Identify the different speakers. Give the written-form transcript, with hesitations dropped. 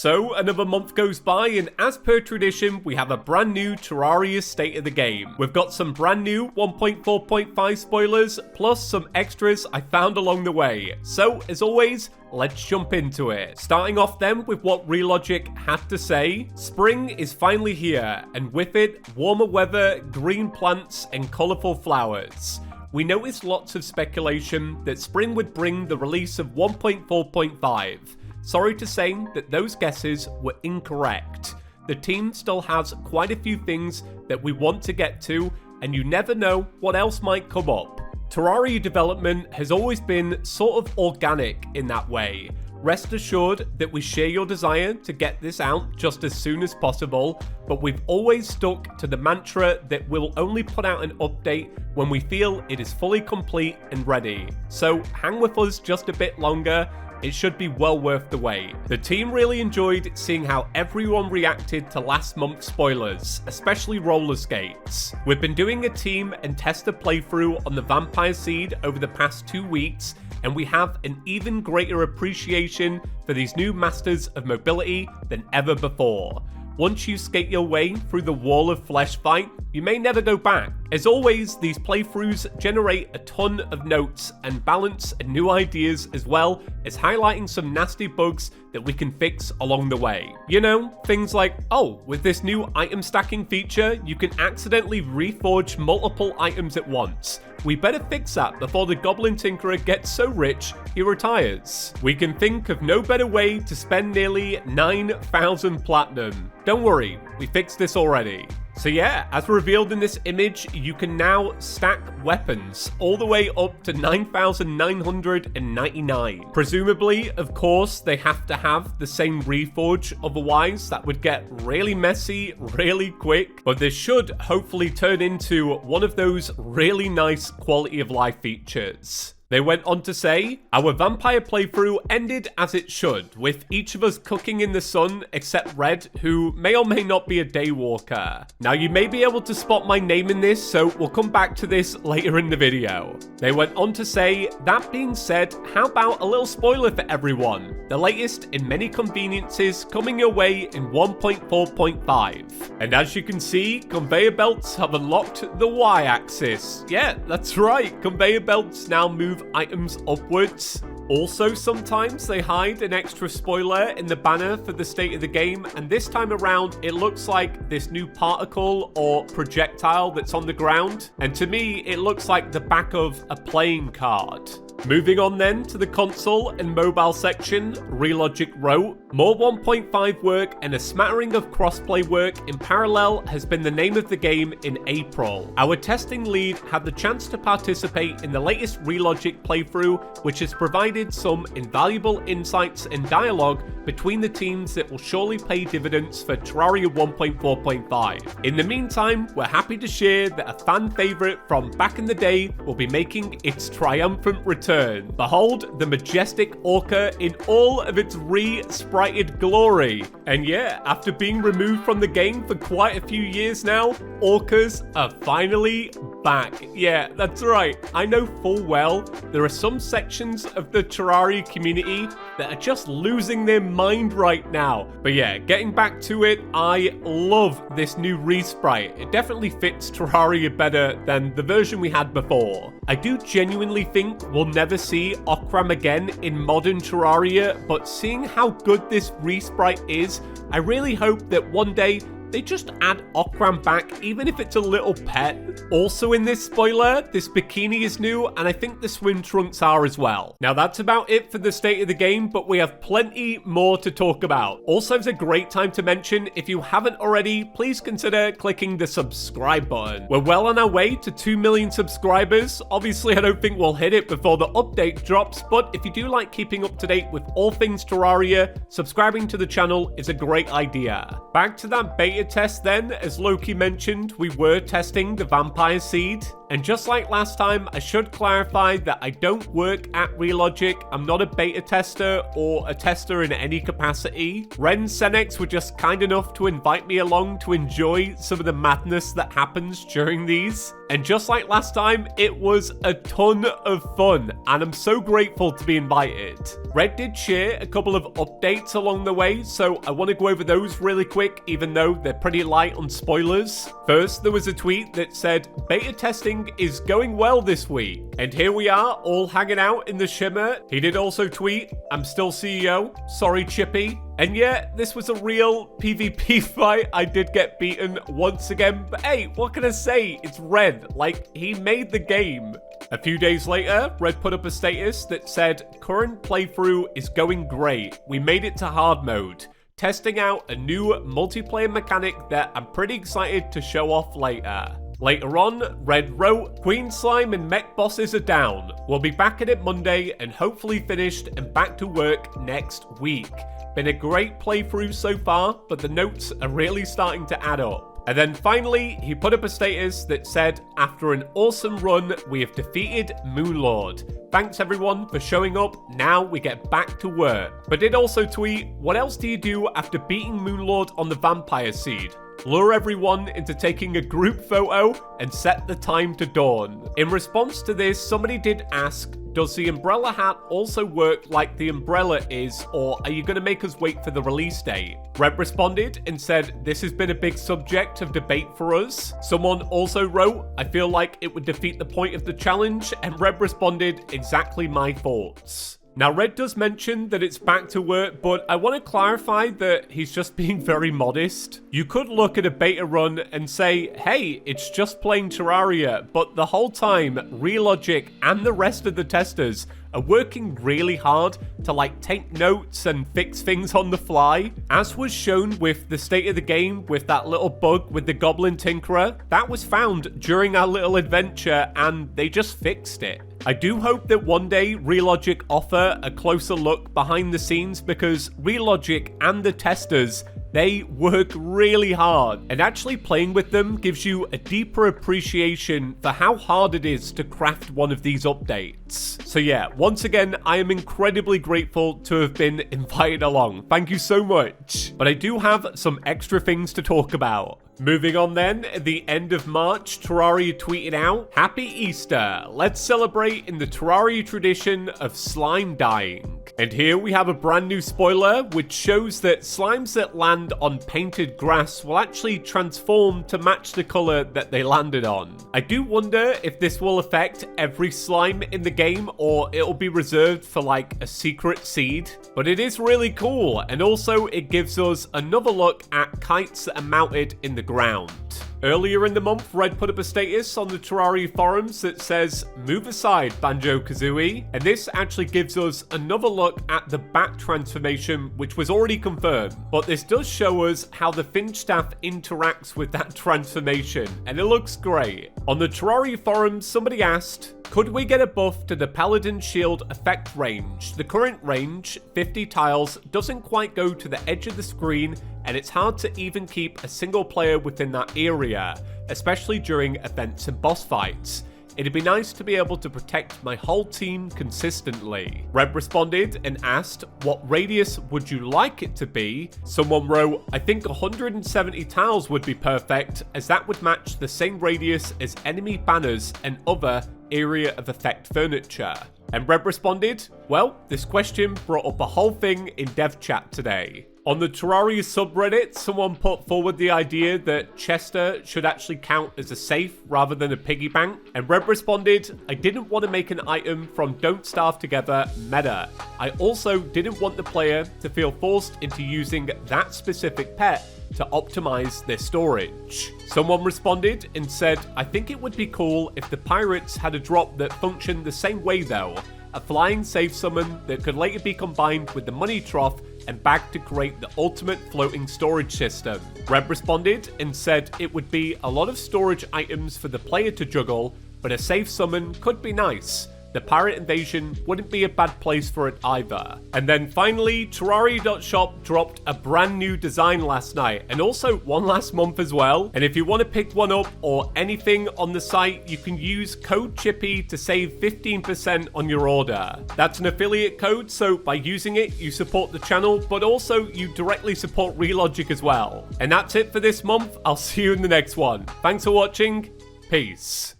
Speaker 1: So another month goes by, and as per tradition, we have a brand new Terraria state of the game. We've got some brand new 1.4.5 spoilers, plus some extras I found along the way. So as always, let's jump into it. Starting off then with what Relogic had to say. Spring is finally here, and with it, warmer weather, green plants, and colourful flowers. We noticed lots of speculation that spring would bring the release of 1.4.5. Sorry to say that those guesses were incorrect. The team still has quite a few things that we want to get to, and you never know what else might come up. Terraria development has always been sort of organic in that way. Rest assured that we share your desire to get this out just as soon as possible, but we've always stuck to the mantra that we'll only put out an update when we feel it is fully complete and ready. So hang with us just a bit longer. It should be well worth the wait. The team really enjoyed seeing how everyone reacted to last month's spoilers, especially roller skates. We've been doing a team and tester playthrough on the Vampire Seed over the past 2 weeks, and we have an even greater appreciation for these new masters of mobility than ever before. Once you skate your way through the wall of flesh fight, you may never go back. As always, these playthroughs generate a ton of notes and balance and new ideas, as well as highlighting some nasty bugs that we can fix along the way. You know, things like, oh, with this new item stacking feature, you can accidentally reforge multiple items at once. We better fix that before the Goblin Tinkerer gets so rich he retires. We can think of no better way to spend nearly 9,000 platinum. Don't worry, we fixed this already. So yeah, as revealed in this image, you can now stack weapons all the way up to 9,999. Presumably, of course, they have to have the same reforge, otherwise that would get really messy really quick. But this should hopefully turn into one of those really nice quality of life features. They went on to say, our vampire playthrough ended as it should, with each of us cooking in the sun except Red, who may or may not be a daywalker. Now you may be able to spot my name in this, so we'll come back to this later in the video. They went on to say, that being said, how about a little spoiler for everyone? The latest in many conveniences coming your way in 1.4.5. And as you can see, conveyor belts have unlocked the Y-axis. Yeah, that's right, conveyor belts now move items upwards. Also, sometimes they hide an extra spoiler in the banner for the state of the game, and this time around it looks like this new particle or projectile that's on the ground, and to me it looks like the back of a playing card. Moving on then to the console and mobile section, Relogic wrote, more 1.5 work and a smattering of crossplay work in parallel has been the name of the game in April. Our testing lead had the chance to participate in the latest Relogic playthrough, which has provided some invaluable insights and dialogue between the teams that will surely pay dividends for Terraria 1.4.5. In the meantime, we're happy to share that a fan favourite from back in the day will be making its triumphant return. Behold the majestic Orca in all of its re-sprited glory. And yeah, after being removed from the game for quite a few years now, Orcas are finally back. Yeah, that's right. I know full well there are some sections of the Terraria community that are just losing their mind right now. But yeah, getting back to it, I love this new re-sprite. It definitely fits Terraria better than the version we had before. I do genuinely think we'll never see Okram again in modern Terraria, but seeing how good this re-sprite is, I really hope that one day they just add Okram back, even if it's a little pet. Also in this spoiler, this bikini is new, and I think the swim trunks are as well. Now that's about it for the state of the game, but we have plenty more to talk about. Also, it's a great time to mention, if you haven't already, please consider clicking the subscribe button. We're well on our way to 2 million subscribers. Obviously, I don't think we'll hit it before the update drops, but if you do like keeping up to date with all things Terraria, subscribing to the channel is a great idea. Back to that beta test then, as Loki mentioned, we were testing the Vampire Seed. And just like last time, I should clarify that I don't work at Relogic. I'm not a beta tester or a tester in any capacity. Ren and Senex were just kind enough to invite me along to enjoy some of the madness that happens during these. And just like last time, it was a ton of fun, and I'm so grateful to be invited. Red did share a couple of updates along the way, so I want to go over those really quick, even though they're pretty light on spoilers. First, there was a tweet that said, beta testing is going well this week. And here we are, all hanging out in the shimmer. He did also tweet, I'm still CEO, sorry Chippy. And yeah, this was a real PvP fight. I did get beaten once again, but hey, what can I say? It's Red, like, he made the game. A few days later, Red put up a status that said, current playthrough is going great. We made it to hard mode. Testing out a new multiplayer mechanic that I'm pretty excited to show off later. Later on, Red wrote, Queen Slime and mech bosses are down. We'll be back at it Monday and hopefully finished and back to work next week. Been a great playthrough so far, but the notes are really starting to add up. And then finally, he put up a status that said, after an awesome run, we have defeated Moonlord. Thanks everyone for showing up, now we get back to work. But did also tweet, what else do you do after beating Moonlord on the Vampire Seed? Lure everyone into taking a group photo and set the time to dawn. In response to this, somebody did ask, does the umbrella hat also work like the umbrella is, or are you going to make us wait for the release date? Red responded and said, this has been a big subject of debate for us. Someone also wrote, I feel like it would defeat the point of the challenge, and Red responded, exactly my thoughts. Now, Red does mention that it's back to work, but I want to clarify that he's just being very modest. You could look at a beta run and say, hey, it's just playing Terraria, but the whole time, Relogic and the rest of the testers are working really hard to take notes and fix things on the fly. As was shown with the state of the game with that little bug with the Goblin Tinkerer, that was found during our little adventure and they just fixed it. I do hope that one day Relogic offer a closer look behind the scenes because Relogic and the testers, they work really hard, and actually playing with them gives you a deeper appreciation for how hard it is to craft one of these updates. So yeah, once again, I am incredibly grateful to have been invited along. Thank you so much. But I do have some extra things to talk about. Moving on then, at the end of March, Terraria tweeted out, Happy Easter! Let's celebrate in the Terraria tradition of slime dying. And here we have a brand new spoiler, which shows that slimes that land on painted grass will actually transform to match the color that they landed on. I do wonder if this will affect every slime in the game, or it'll be reserved for a secret seed. But it is really cool, and also it gives us another look at kites that are mounted in the ground. Earlier in the month, Red put up a status on the Terraria forums that says, move aside, Banjo-Kazooie, and this actually gives us another look at the bat transformation, which was already confirmed, but this does show us how the Finch staff interacts with that transformation, and it looks great. On the Terraria forums, somebody asked, could we get a buff to the Paladin Shield effect range? The current range, 50 tiles, doesn't quite go to the edge of the screen, and it's hard to even keep a single player within that area, especially during events and boss fights. It'd be nice to be able to protect my whole team consistently. Red responded and asked, what radius would you like it to be? Someone wrote, I think 170 tiles would be perfect, as that would match the same radius as enemy banners and other area of effect furniture. And Red responded, well, this question brought up a whole thing in dev chat today. On the Terraria subreddit, someone put forward the idea that Chester should actually count as a safe rather than a piggy bank, and Red responded, I didn't want to make an item from Don't Starve Together meta. I also didn't want the player to feel forced into using that specific pet to optimize their storage. Someone responded and said, I think it would be cool if the pirates had a drop that functioned the same way though, a flying safe summon that could later be combined with the money trough and bag to create the ultimate floating storage system. Red responded and said it would be a lot of storage items for the player to juggle, but a safe summon could be nice. the Pirate Invasion wouldn't be a bad place for it either. And then finally, Terraria.shop dropped a brand new design last night, and also one last month as well. And if you want to pick one up or anything on the site, you can use code Chippy to save 15% on your order. That's an affiliate code, so by using it, you support the channel, but also you directly support Relogic as well. And that's it for this month. I'll see you in the next one. Thanks for watching. Peace.